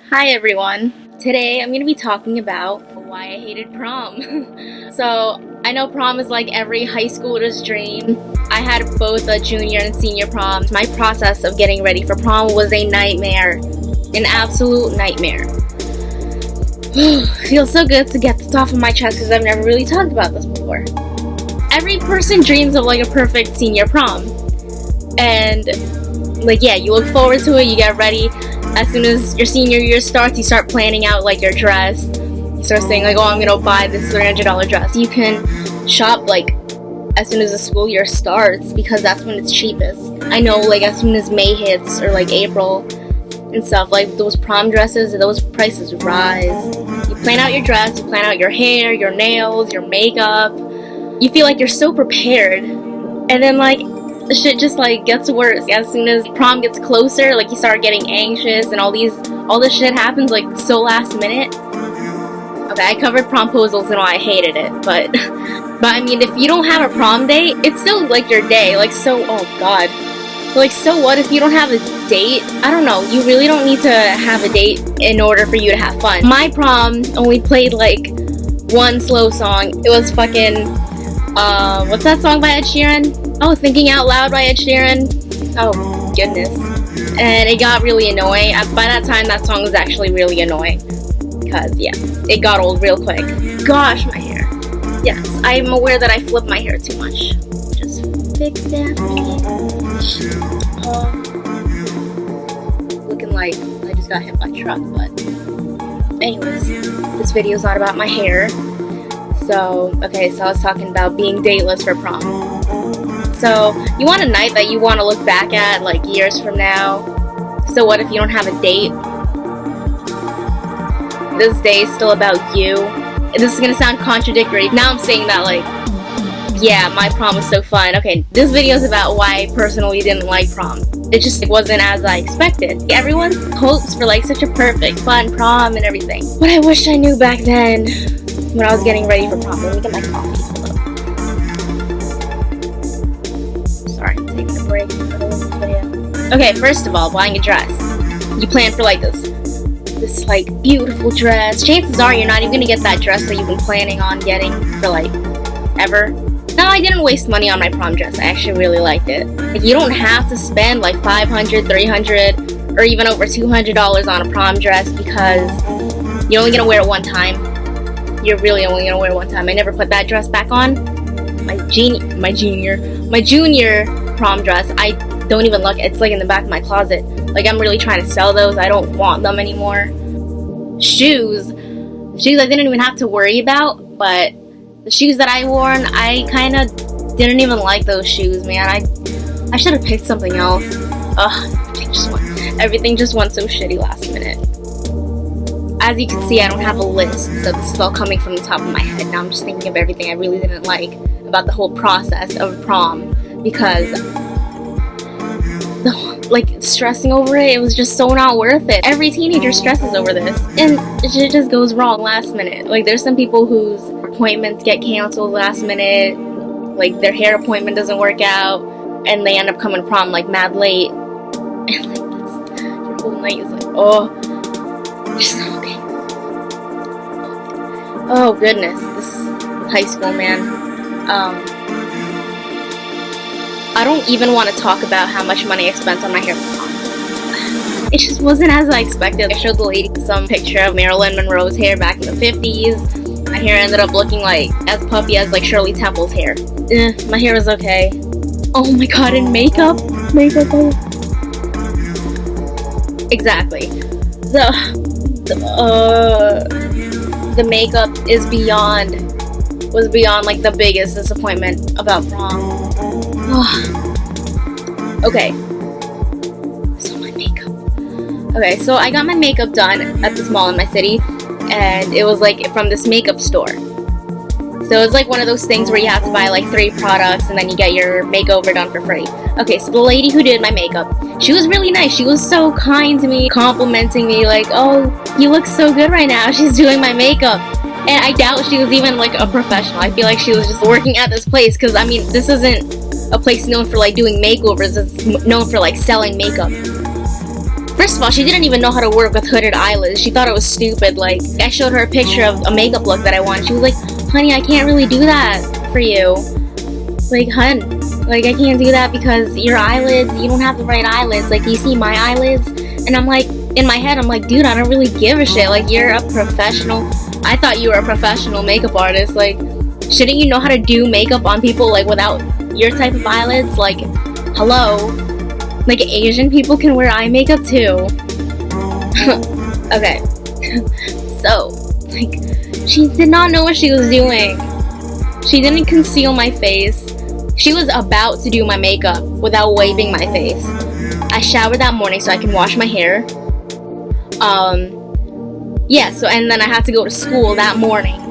Hi everyone. Today I'm going to be talking about why I hated prom. So, I know prom is like every high schooler's dream. I had both a junior and senior proms. My process of getting ready for prom was a nightmare. An absolute nightmare. Feels so good to get this off of my chest because I've never really talked about this before. Every person dreams of like a perfect senior prom. And you look forward to it, you get ready. As soon as your senior year starts, you start planning out like your dress. You start saying like, oh, I'm gonna buy this $300 dress. You can shop like as soon as the school year starts because that's when it's cheapest. I know like as soon as May hits or like April and stuff, like those prom dresses, those prices rise. You plan out your dress, you plan out your hair, your nails, your makeup. You feel like you're so prepared, and then like the shit just like gets worse. As soon as prom gets closer, like you start getting anxious and all this shit happens like so last minute. Okay, I covered promposals and why I hated it, but I mean, if you don't have a prom date, it's still like your day. Like, so, oh god. Like, so what if you don't have a date? I don't know, you really don't need to have a date in order for you to have fun. My prom only played like one slow song. It was fucking what's that song by Ed Sheeran? Oh, Thinking Out Loud by Ed Sheeran. Oh, goodness. And it got really annoying. By that time, that song was actually really annoying. Because, yeah, it got old real quick. Gosh, my hair. Yes, I'm aware that I flip my hair too much. Just fix that for me. Looking like I just got hit by a truck, but... Anyways, this video's not about my hair. So I was talking about being dateless for prom. So, you want a night that you want to look back at, like, years from now. So what if you don't have a date? This day is still about you. This is gonna sound contradictory. Now I'm saying that, like, yeah, my prom was so fun. Okay, this video is about why I personally didn't like prom. It just wasn't as I expected. Everyone hopes for, like, such a perfect, fun prom and everything. What I wish I knew back then, when I was getting ready for prom. Let me get my coffee. Hold up. Sorry, I'm taking a break in the middle of this video. Okay, first of all, buying a dress. You plan for like this like beautiful dress. Chances are you're not even gonna get that dress that you've been planning on getting for like ever. No, I didn't waste money on my prom dress. I actually really liked it. Like, you don't have to spend like $500, $300, or even over $200 on a prom dress because you're only gonna wear it one time. You're really only gonna wear it one time. I never put that dress back on. My junior prom dress, I don't even look. It's like in the back of my closet. Like, I'm really trying to sell those. I don't want them anymore. Shoes I didn't even have to worry about, but the shoes that I wore, I kind of didn't even like those shoes, man. I should have picked something else. Everything just went so shitty last minute. As you can see, I don't have a list, so this is all coming from the top of my head. Now I'm just thinking of everything I really didn't like about the whole process of prom, because stressing over it was just so not worth it. Every teenager stresses over this, and it just goes wrong last minute. Like, there's some people whose appointments get canceled last minute, like their hair appointment doesn't work out, and they end up coming to prom like mad late, and like your whole night is like, oh, just okay. Oh goodness, this high school, man. I don't even want to talk about how much money I spent on my hair for prom. It just wasn't as I expected. I showed the lady some picture of Marilyn Monroe's hair back in the 50s. My hair ended up looking like as puffy as like Shirley Temple's hair. My hair was okay. Oh my god, and makeup? Exactly. The makeup was beyond like the biggest disappointment about prom. Okay. So my makeup. Okay, so I got my makeup done at this mall in my city, and it was like from this makeup store. So it's like one of those things where you have to buy like 3 products and then you get your makeover done for free. Okay, so the lady who did my makeup, she was really nice. She was so kind to me, complimenting me like, oh, you look so good right now. She's doing my makeup. And I doubt she was even like a professional. I feel like she was just working at this place, because I mean, this isn't a place known for like doing makeovers. It's known for like selling makeup. First of all, she didn't even know how to work with hooded eyelids. She thought it was stupid. Like, I showed her a picture of a makeup look that I wanted. She was like, honey, I can't really do that for you. Like, hun, like, I can't do that because your eyelids, you don't have the right eyelids. Like, you see my eyelids? And I'm like, in my head, I'm like, dude, I don't really give a shit. Like, you're a professional. I thought you were a professional makeup artist. Like, shouldn't you know how to do makeup on people, like, without your type of eyelids? Like, hello? Like, Asian people can wear eye makeup too. Okay. So, like, she did not know what she was doing. She didn't conceal my face. She was about to do my makeup without wiping my face. I showered that morning so I can wash my hair. Yeah, so, and then I had to go to school that morning.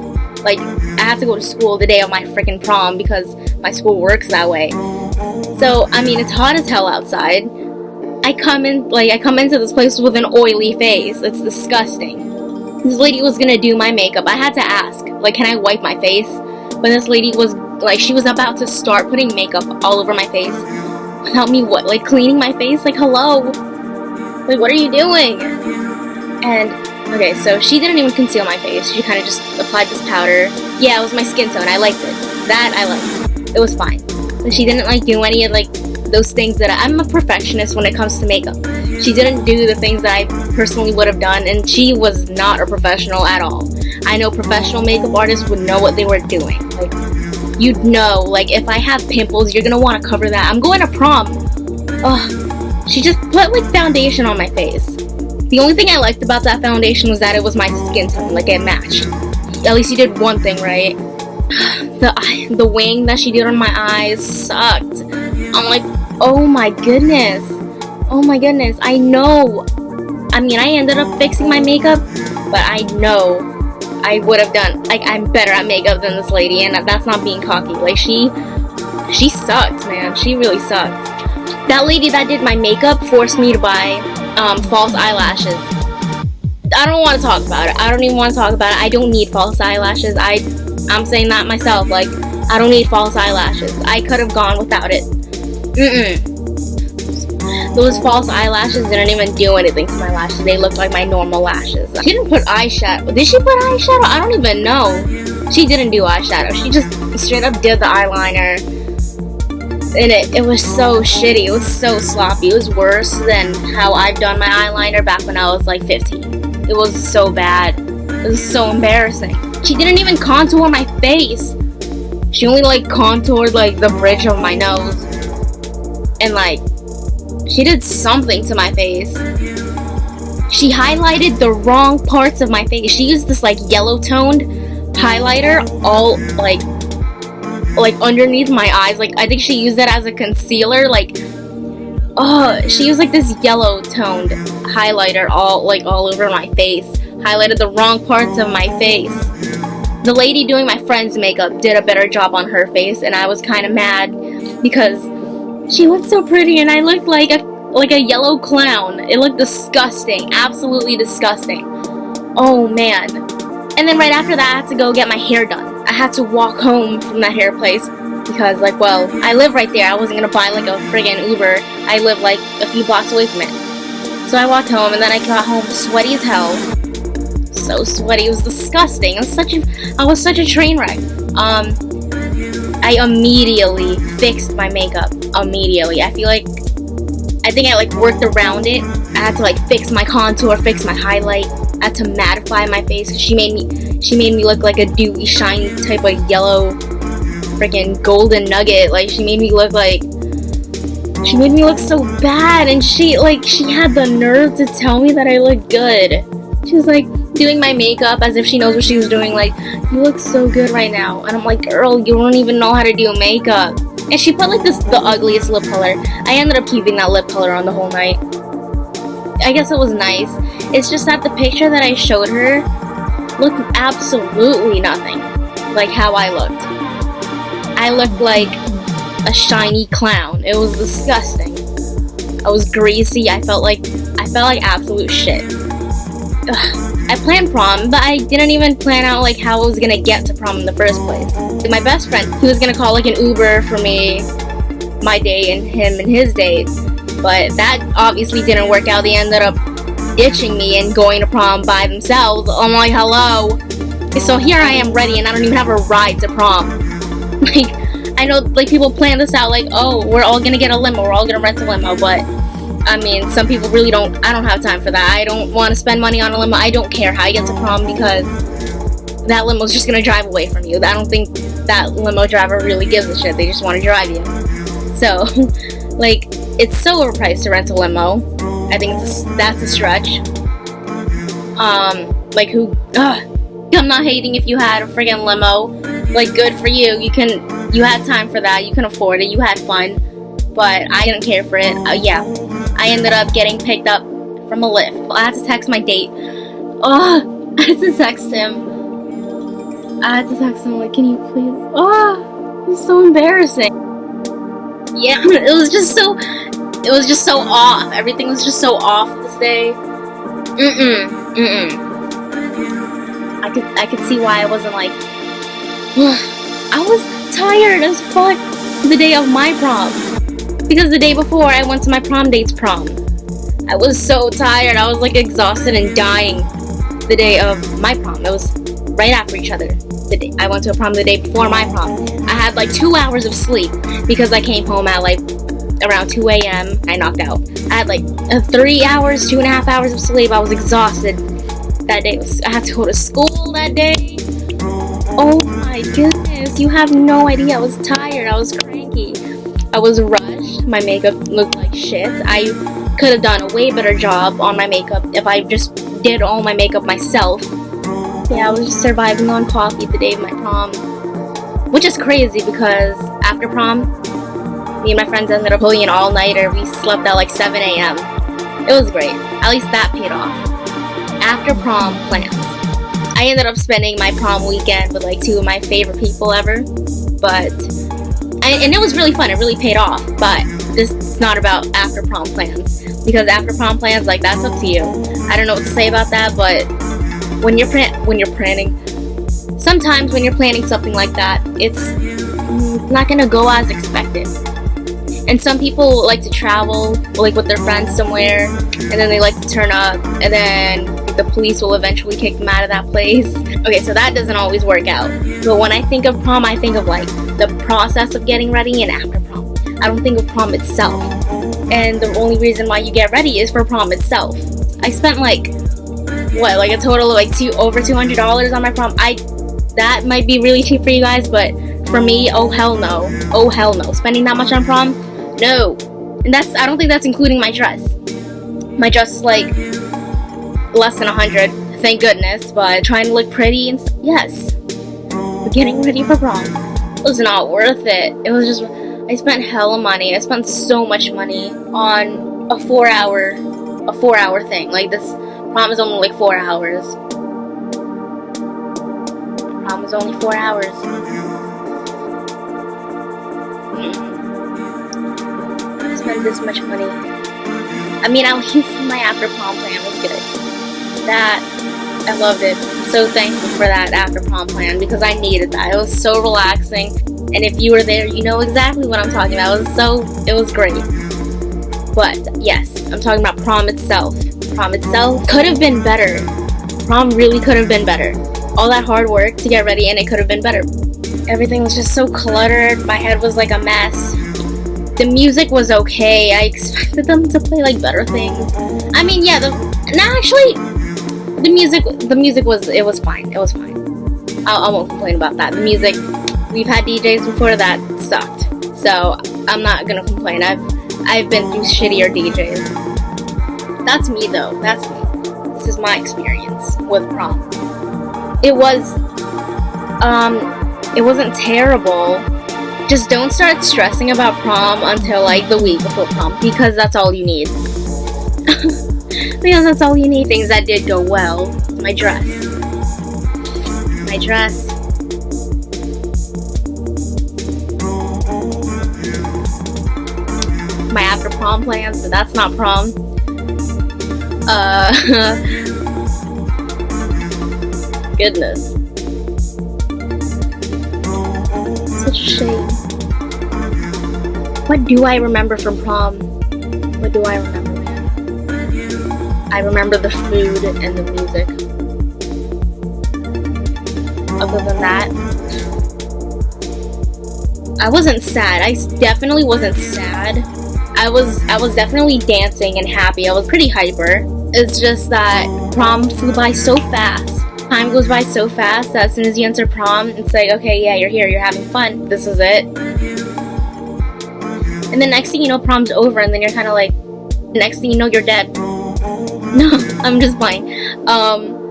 Like, I had to go to school the day of my freaking prom because my school works that way. So, I mean, it's hot as hell outside. I come into this place with an oily face. It's disgusting. This lady was gonna do my makeup. I had to ask, like, can I wipe my face? But this lady was, like, she was about to start putting makeup all over my face without me, like, cleaning my face? Like, hello? Like, what are you doing? And, okay, so she didn't even conceal my face. She kind of just applied this powder. Yeah, it was my skin tone. I liked it. That I liked. It was fine. But she didn't, like, do any of, like, those things that I'm a perfectionist when it comes to makeup. She didn't do the things that I personally would have done, and she was not a professional at all. I know professional makeup artists would know what they were doing. Like, you'd know, like, if I have pimples, you're gonna want to cover that. I'm going to prom. Ugh. She just put, like, foundation on my face. The only thing I liked about that foundation was that it was my skin tone, like, it matched. At least you did one thing right. The wing that she did on my eyes sucked. I'm like, oh my goodness. Oh my goodness. I know. I mean, I ended up fixing my makeup, but I know I would have done, like, I'm better at makeup than this lady, and that's not being cocky. Like, she sucked, man. She really sucked. That lady that did my makeup forced me to buy false eyelashes. I don't want to talk about it. I don't even want to talk about it. I don't need false eyelashes. I'm saying that myself. Like, I don't need false eyelashes. I could have gone without it. Those false eyelashes didn't even do anything to my lashes. They looked like my normal lashes. She didn't put eyeshadow. Did she put eyeshadow? I don't even know. She didn't do eyeshadow. She just straight up did the eyeliner. And it was so shitty. It was so sloppy. It was worse than how I've done my eyeliner back when I was like 15. It was so bad. It was so embarrassing. She didn't even contour my face. She only, like, contoured, like, the bridge of my nose. And, like, she did something to my face. She highlighted the wrong parts of my face. She used this, like, yellow toned highlighter all, like underneath my eyes. Like, I think she used it as a concealer. Like, she used, like, this yellow toned highlighter all over my face. Highlighted the wrong parts of my face. The lady doing my friend's makeup did a better job on her face, and I was kind of mad because she looked so pretty and I looked like a yellow clown. It looked disgusting. Absolutely disgusting. Oh, man. And then right after that, I had to go get my hair done. I had to walk home from that hair place because, like, well, I live right there. I wasn't going to buy, like, a friggin' Uber. I live, like, a few blocks away from it. So I walked home, and then I got home sweaty as hell. So sweaty. It was disgusting. I was such a train wreck. I immediately fixed my makeup. Immediately. I think I worked around it. I had to, like, fix my contour, fix my highlight. I had to mattify my face because she made me look like a dewy, shiny type of yellow freaking golden nugget. Like, she made me look so bad, and she had the nerve to tell me that I looked good. She was like doing my makeup as if she knows what she was doing, like, you look so good right now. And I'm like, girl, you don't even know how to do makeup. And she put, like, the ugliest lip color. I ended up keeping that lip color on the whole night. I guess it was nice. It's just that the picture that I showed her looked absolutely nothing like how I looked. I looked like a shiny clown. It was disgusting. I was greasy. I felt like absolute shit. Ugh. I planned prom, but I didn't even plan out, like, how I was gonna get to prom in the first place. My best friend, he was gonna call, like, an Uber for me, my day, and him and his date. But that obviously didn't work out. They ended up ditching me and going to prom by themselves. I'm like, hello. So here I am ready, and I don't even have a ride to prom. Like, I know, like, people plan this out, like, oh, we're all gonna get a limo, we're all gonna rent a limo, but, I mean, some people really don't, I don't have time for that. I don't want to spend money on a limo. I don't care how I get to prom, because that limo's just gonna drive away from you. I don't think that limo driver really gives a shit. They just want to drive you. So, like, it's so overpriced to rent a limo. I think that's a stretch. Like, I'm not hating if you had a friggin' limo. Like, good for you. You had time for that. You can afford it. You had fun. But I didn't care for it. Yeah. I ended up getting picked up from a Lyft. I had to text my date. Oh, I had to text him. Like, can you please? Oh, it was so embarrassing. Yeah, it was just so off. Everything was just so off this day. I could see why I wasn't like, I was tired as fuck the day of my prom, because the day before I went to my prom date's prom. I was so tired. I was like exhausted and dying the day of my prom. It was right after each other. I went to a prom the day before my prom. I had like 2 hours of sleep because I came home at like around 2 a.m. I knocked out. I had like 3 hours, 2.5 hours of sleep. I was exhausted that day. I had to go to school that day. Oh my goodness, you have no idea. I was tired. I was cranky. I was rushed. My makeup looked like shit. I could have done a way better job on my makeup if I just did all my makeup myself. Yeah, I was just surviving on coffee the day of my prom, which is crazy because after prom, me and my friends ended up pulling an all-nighter. We slept at like 7 a.m. It was great. At least that paid off. After prom plans, I ended up spending my prom weekend with like 2 of my favorite people ever, and it was really fun. It really paid off. But this is not about after prom plans, because after prom plans, like, that's up to you. I don't know what to say about that, but when you're planning, sometimes when you're planning something like that, it's not gonna go as expected. And some people like to travel, like, with their friends somewhere, and then they like to turn up, and then the police will eventually kick them out of that place. Okay, so that doesn't always work out. But when I think of prom, I think of like the process of getting ready and after prom. I don't think of prom itself. And the only reason why you get ready is for prom itself. I spent like a total of like over $200 on my prom. That might be really cheap for you guys, but for me, oh hell no. Oh hell no. Spending that much on prom? No. And I don't think that's including my dress. My dress is like less than 100, thank goodness, but trying to look pretty and yes. But getting ready for prom was not worth it. It was just, I spent hella money. I spent so much money on a 4-hour thing. Like, this prom is only like 4 hours. Prom is only 4 hours. I spent this much money. I mean, at least my after prom plan was good. I loved it. I'm so thankful for that after prom plan, because I needed that. It was so relaxing. And if you were there, you know exactly what I'm talking about. It was great. But yes, I'm talking about prom itself. Prom itself could have been better. Prom really could have been better. All that hard work to get ready, and it could have been better. Everything was just so cluttered. My head was like a mess. The music was okay. I expected them to play like better things. I mean, yeah, the music was fine. It was fine. I won't complain about that. The music, we've had DJs before that sucked. So I'm not gonna complain. I've been through shittier DJs. That's me though. That's me. This is my experience with prom. It wasn't terrible. Just don't start stressing about prom until like the week before prom, because that's all you need. Because that's all you need. Things that did go well. My dress. My after prom plans, but that's not prom. Goodness. Such a shame. What do I remember from prom? What do I remember, man? I remember the food and the music. Other than that, I wasn't sad. I definitely wasn't sad. I was definitely dancing and happy. I was pretty hyper. It's just that prom flew by so fast. Time goes by so fast that as soon as you enter prom, it's like, okay, yeah, you're here, you're having fun. This is it. And the next thing you know, prom's over, and then you're kind of like, next thing you know, you're dead. No, I'm just playing.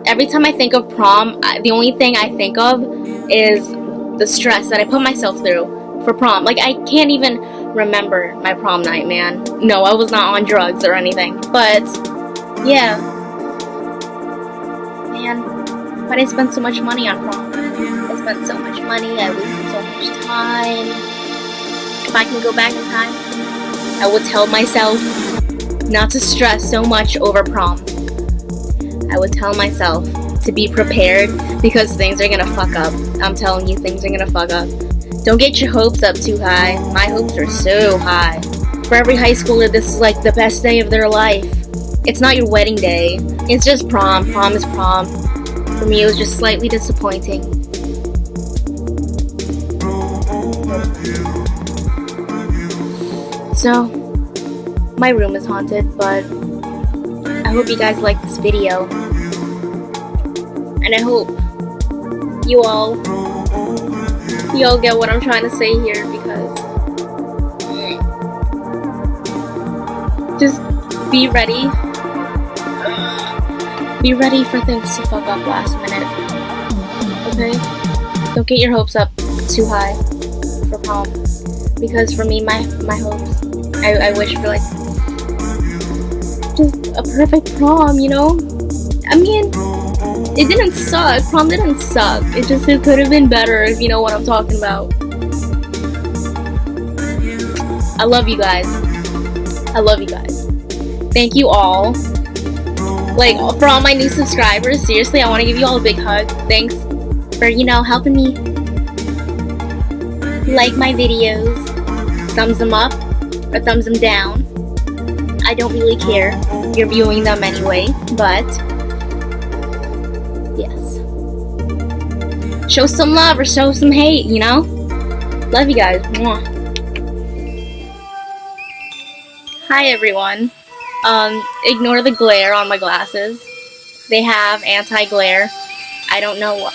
Every time I think of prom, the only thing I think of is the stress that I put myself through for prom. Like, I can't even remember my prom night, man. No, I was not on drugs or anything. But, yeah. Man, but I spent so much money on prom. I spent so much money, I wasted so much time. If I can go back in time, I would tell myself not to stress so much over prom. I would tell myself to be prepared because things are gonna fuck up. I'm telling you, things are gonna fuck up. Don't get your hopes up too high. My hopes are so high. For every high schooler, this is like the best day of their life. It's not your wedding day. It's just prom. Prom is prom. For me, it was just slightly disappointing. So, my room is haunted, but I hope you guys like this video. And I hope you all get what I'm trying to say here, because just be ready. Be ready for things to fuck up last minute. Okay? Don't get your hopes up too high for prom. Because for me, my hopes, I wish for like just a perfect prom, you know? I mean, it didn't suck. Prom didn't suck. It could have been better, if you know what I'm talking about. I love you guys. I love you guys. Thank you all. Like, for all my new subscribers, seriously, I want to give you all a big hug. Thanks for, helping me like my videos. Thumbs them up or thumbs them down. I don't really care. You're viewing them anyway, but yes. Show some love or show some hate, Love you guys. Mwah. Hi everyone. Ignore the glare on my glasses. They have anti-glare. I don't know what.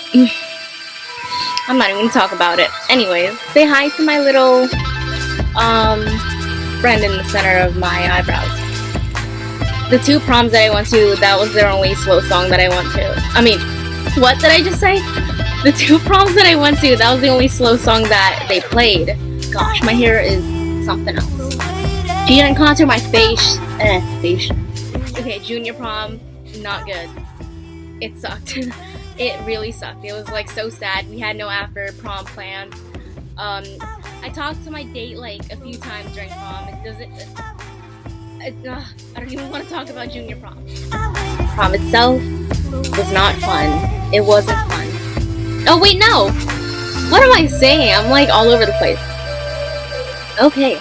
I'm not even gonna talk about it. Anyways, say hi to my little friend in the center of my eyebrows. The 2 proms that I went to, that was their only slow song that I went to. I mean, what did I just say? The 2 proms that I went to, that was the only slow song that they played. Gosh, my hair is something else. She didn't contour my face. Okay, junior prom, not good. It sucked. It really sucked. It was like so sad. We had no after prom plans. I talked to my date like a few times during prom. I don't even want to talk about junior prom. Prom itself was not fun. It wasn't fun. Oh wait, no! What am I saying? I'm like all over the place. Okay.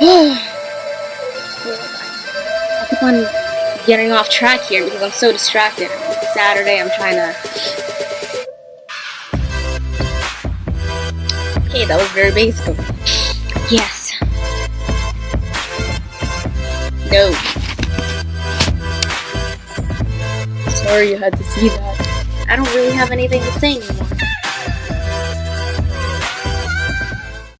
I keep on getting off track here because I'm so distracted. It's Saturday, I'm trying to... Okay, that was very basic. Yes. No. Sorry you had to see that. I don't really have anything to say anymore.